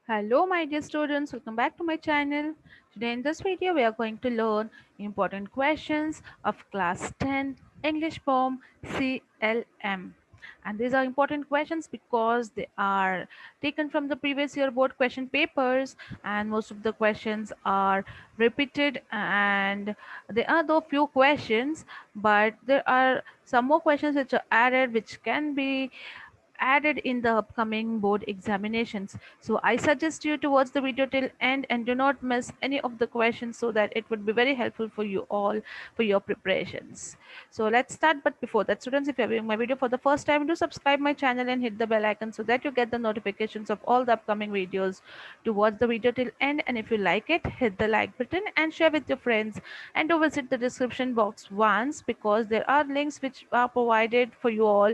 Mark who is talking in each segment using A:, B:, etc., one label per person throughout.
A: Hello my dear students, welcome back to my channel. Today in this video we are going to learn important questions of class 10 English poem CLM. And these are important questions because they are taken from the previous year board question papers, and most of the questions are repeated, and there are though few questions, but there are some more questions which are added which can be added in the upcoming board examinations. So I suggest you to watch the video till end and do not miss any of the questions so that it would be very helpful for you all for your preparations. So let's start. But before that, students, if you're viewing my video for the first time, do subscribe my channel and hit the bell icon so that you get the notifications of all the upcoming videos. To watch the video till end, and if you like it, hit the like button and share with your friends, and do visit the description box once because there are links which are provided for you all,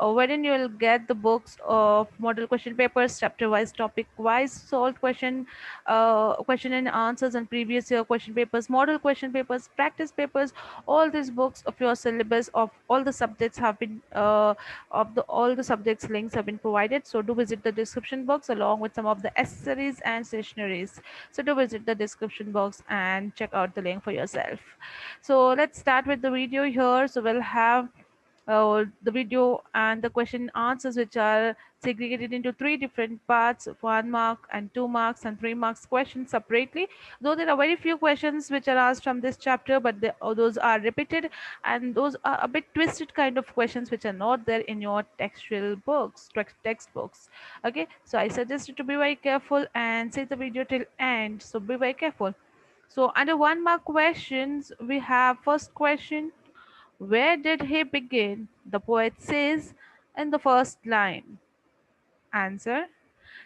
A: wherein you will get the books of model question papers, chapter wise, topic wise, solved question and answers and previous year question papers, model question papers, practice papers. All these books of your syllabus of all the subjects have been of the all the subjects links have been provided. So do visit the description box along with some of the accessories and stationaries. So do visit the description box and check out the link for yourself. So let's start with the video here. So we'll have the video and the question answers, which are segregated into three different parts: 1 mark and 2 marks and 3 marks questions separately. Though there are very few questions which are asked from this chapter, but those are repeated, and those are a bit twisted kind of questions which are not there in your textual books, textbooks. Okay, so I suggest you to be very careful and see the video till end. So be very careful. So under 1 mark questions, we have first question: where did he begin? The poet says in the first line. Answer: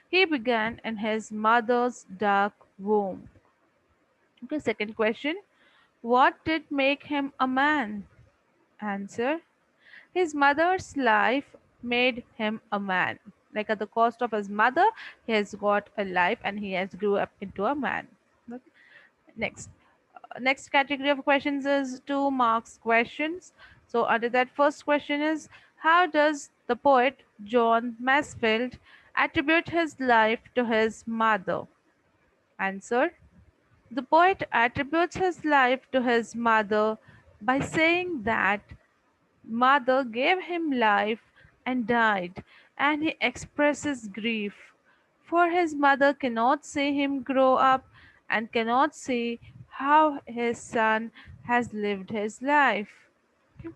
A: he began in his mother's dark womb. Okay, second question: what did make him a man? Answer: his mother's life made him a man. Like at the cost of his mother, he has got a life and he has grew up into a man. Okay. Next, next category of questions is 2 marks questions. So under that, first question is: how does the poet John Masefield attribute his life to his mother? Answer: the poet attributes his life to his mother by saying that mother gave him life and died, and he expresses grief, for his mother cannot see him grow up and cannot see how his son has lived his life. Okay.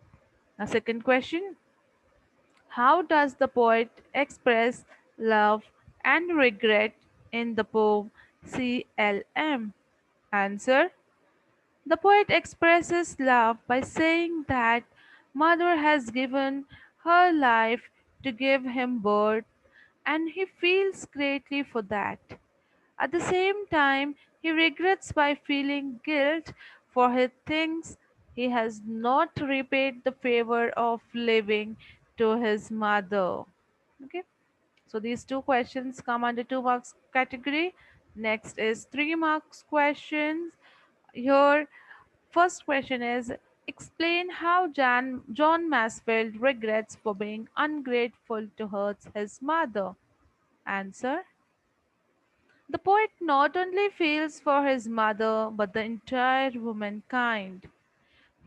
A: Now, second question: how does the poet express love and regret in the poem CLM? Answer: the poet expresses love by saying that mother has given her life to give him birth, and he feels greatly for that. At the same time, he regrets by feeling guilt, for he thinks he has not repaid the favor of living to his mother. Okay, so these two questions come under 2 marks category. Next is 3 marks questions. Here, first question is: explain how John Masefield regrets for being ungrateful to hurt his mother. Answer: the poet not only feels for his mother but the entire womankind.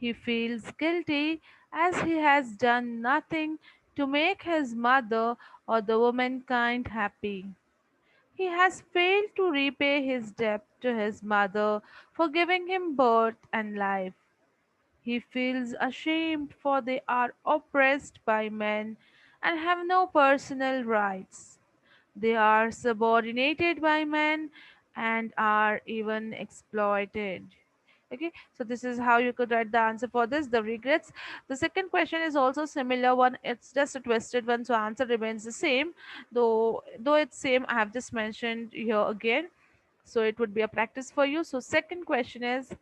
A: He feels guilty as he has done nothing to make his mother or the womankind happy. He has failed to repay his debt to his mother for giving him birth and life. He feels ashamed, for they are oppressed by men and have no personal rights. They are subordinated by men and are even exploited. Okay, so this is how you could write the answer for this, the regrets. The second question is also similar one, it's just a twisted one, so answer remains the same. Though it's same, I have just mentioned here again, so it would be a practice for you. So second question is: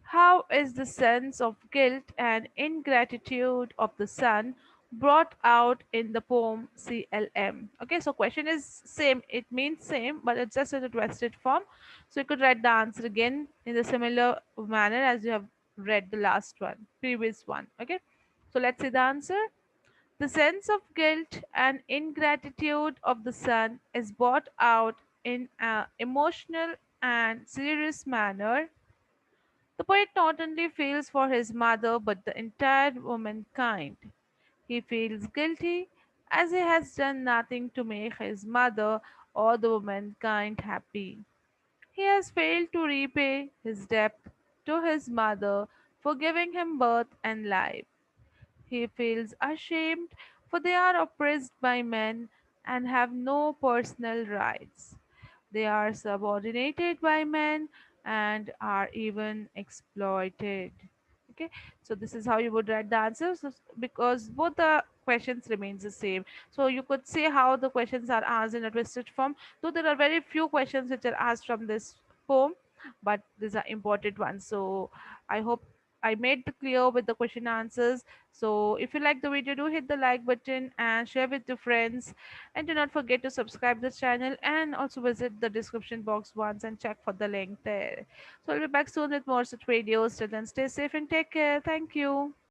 A: how is the sense of guilt and ingratitude of the son brought out in the poem CLM? Okay, so question is same, it means same, but it's just in a twisted form. So you could write the answer again in the similar manner as you have read the last one, previous one. Okay, so let's see the answer. The sense of guilt and ingratitude of the son is brought out in an emotional and serious manner. The poet not only feels for his mother but the entire womankind. He feels guilty as he has done nothing to make his mother or the womankind happy. He has failed to repay his debt to his mother for giving him birth and life. He feels ashamed, for they are oppressed by men and have no personal rights. They are subordinated by men and are even exploited. Okay, so this is how you would write the answers, because both the questions remains the same. So you could see how the questions are asked in a twisted form, though there are very few questions which are asked from this poem, but these are important ones. So I hope I made the clear with the question answers. So if you like the video, do hit the like button and share with your friends, and do not forget to subscribe this channel and also visit the description box once and check for the link there. So I'll be back soon with more such videos. Till then, stay safe and take care. Thank you.